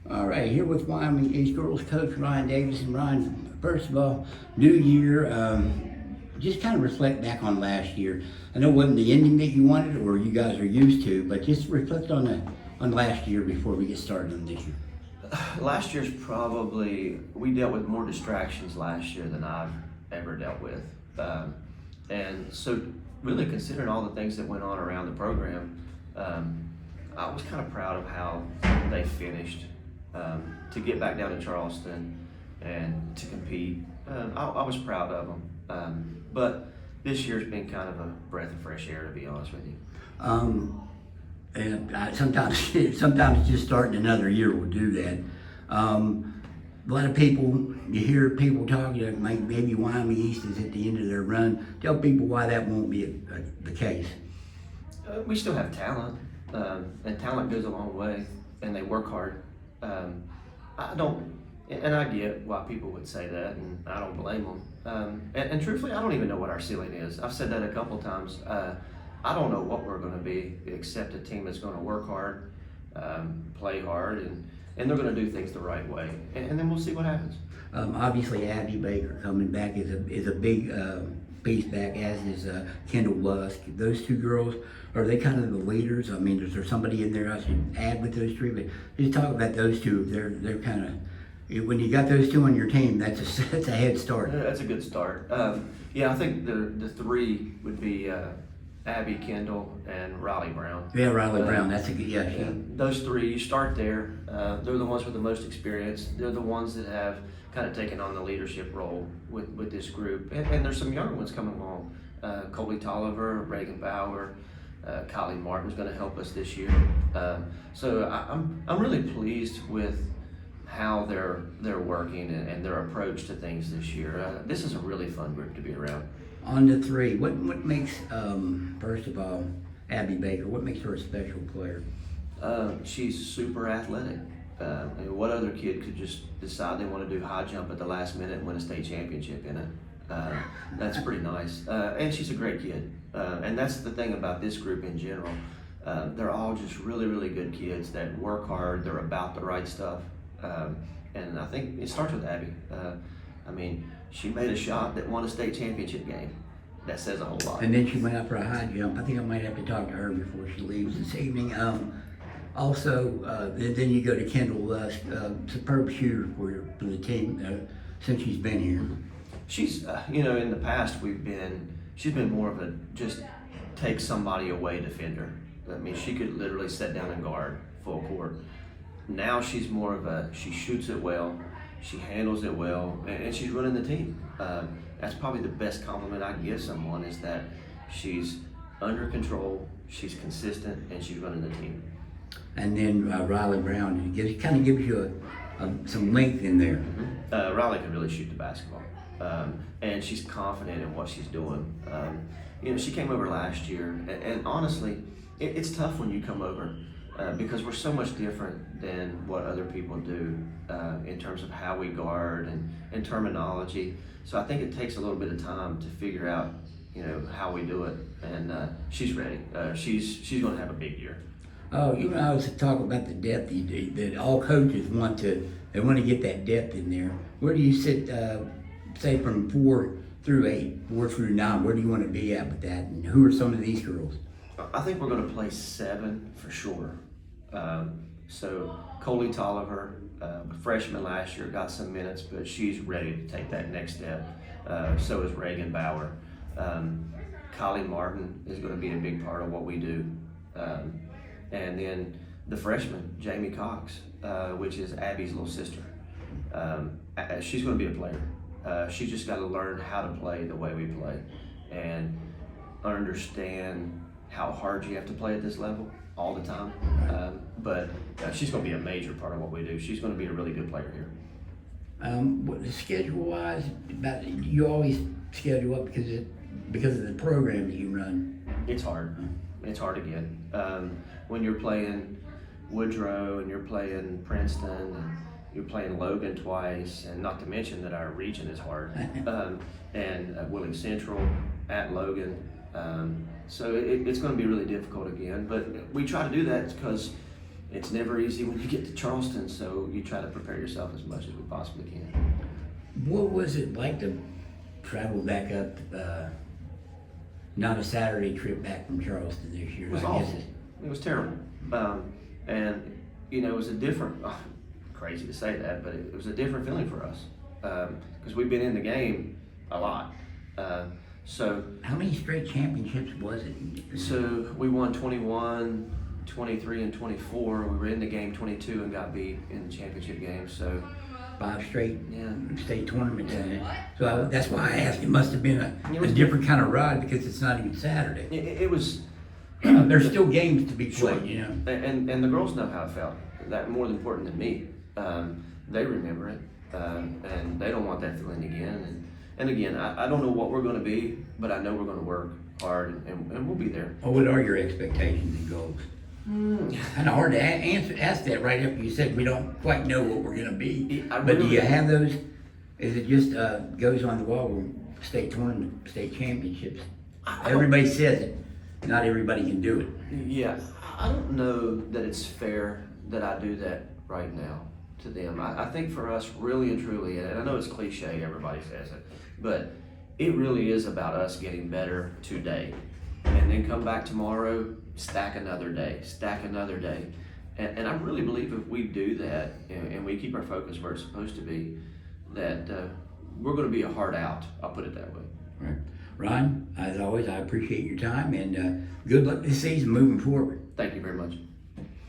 All right, here with Wyoming East girls coach Ryan Davidson. Ryan, first of all, new year. Just kind of reflect back on last year. I know it wasn't the ending that you wanted or you guys are used to, but just reflect on last year before we get started on this year. Last year's probably, we dealt with more distractions last year than I've ever dealt with. And so really considering all the things that went on around the program, I was kind of proud of how they finished. To get back down to Charleston and to compete, I was proud of them. But this year's been kind of a breath of fresh air, to be honest with you. Sometimes just starting another year will do that. A lot of people, you hear people talking that maybe Wyoming East is at the end of their run. Tell people why that won't be the case. We still have talent, and talent goes a long way, and they work hard. I don't, and I get why people would say that, and I don't blame them. And truthfully, I don't even know what our ceiling is. I've said that a couple times. I don't know what we're going to be, except a team that's going to work hard, play hard, and they're going to do things the right way. And then we'll see what happens. Obviously, Abby Baker coming back is a big piece back, as is Kendall Lusk. Those two girls, are they kind of the leaders? I mean, is there somebody in there I should add with those three? But just talk about those two. They're kind of, when you got those two on your team, that's a head start. Yeah, that's a good start. Yeah, I think the three would be Abby, Kendall, and Riley Brown. Yeah, Riley Brown. That's a good, yeah. Those three, you start there. They're the ones with the most experience. They're the ones that have kind of taken on the leadership role with this group. And there's some younger ones coming along. Coley Tolliver, Reagan Bauer, Kylie Martin's going to help us this year. So I'm really pleased with how they're working and their approach to things this year. This is a really fun group to be around. On the three, what makes, first of all, Abby Baker, what makes her a special player? She's super athletic. I mean, what other kid could just decide they want to do high jump at the last minute and win a state championship in it? That's pretty nice. And she's a great kid. And that's the thing about this group in general. They're all just really, really good kids that work hard. They're about the right stuff. And I think it starts with Abby. I mean, she made a shot that won a state championship game. That says a whole lot. And then she went up for a high jump. I think I might have to talk to her before she leaves this evening. Also, then you go to Kendall Lusk, superb shooter for the team since she's been here. She's, in the past she's been more of a just take somebody away defender. I mean, she could literally sit down and guard full court. Now she's more of she shoots it well, she handles it well, and she's running the team. That's probably the best compliment I can give someone, is that she's under control, she's consistent, and she's running the team. And then Riley Brown, it kind of gives you some length in there. Mm-hmm. Riley can really shoot the basketball, and she's confident in what she's doing. She came over last year, and honestly, it's tough when you come over because we're so much different than what other people do in terms of how we guard and terminology. So I think it takes a little bit of time to figure out, how we do it, and she's ready. She's going to have a big year. Oh, I was talking about the depth that all coaches want to get that depth in there. Where do you sit, say from 4 through 8, 4 through 9, where do you want to be at with that? And who are some of these girls? I think we're going to play 7 for sure. So Coley Tolliver, freshman last year, got some minutes, but she's ready to take that next step. So is Reagan Bauer. Kylie Martin is going to be a big part of what we do. And then the freshman, Jamie Cox, which is Abby's little sister. She's going to be a player. She's just got to learn how to play the way we play and understand how hard you have to play at this level all the time. But she's going to be a major part of what we do. She's going to be a really good player here. Schedule-wise, you always schedule up because of the program that you run. It's hard. It's hard to get. When you're playing Woodrow and you're playing Princeton and you're playing Logan twice, and not to mention that our region is hard, and Willing Central at Logan. So it's going to be really difficult again, but we try to do that because it's never easy when you get to Charleston, so you try to prepare yourself as much as we possibly can. What was it like to travel back up, not a Saturday trip back from Charleston this year? It was awful. It was terrible. And, you know, it was a different, crazy to say that, but it was a different feeling for us. Because we've been in the game a lot. So how many straight championships was it? So we won 21, 23, and 24. We were in the game 22 and got beat in the championship game. So 5 straight yeah. state tournaments in it. So that's why I asked. It must have been a different kind of ride because it's not even Saturday. It was. There's still games to be played, Sure. you know. And the girls know how it felt. That more important than me. They remember it, and they don't want that feeling again. And again, I don't know what we're going to be, but I know we're going to work hard, and we'll be there. Well, what are your expectations and goals? Kind of hard to ask that right after you said we don't quite know what we're going to be. But do you have those? Is it just goes on the wall, state tournament, state championships? Everybody says it. Not everybody can do it. Yeah, I don't know that it's fair that I do that right now to them. I think for us, really and truly, and I know it's cliche, everybody says it, but it really is about us getting better today. And then come back tomorrow, stack another day. And I really believe if we do that and we keep our focus where it's supposed to be, that we're going to be a hard out. I'll put it that way. Right. Ryan, as always, I appreciate your time and good luck this season moving forward. Thank you very much.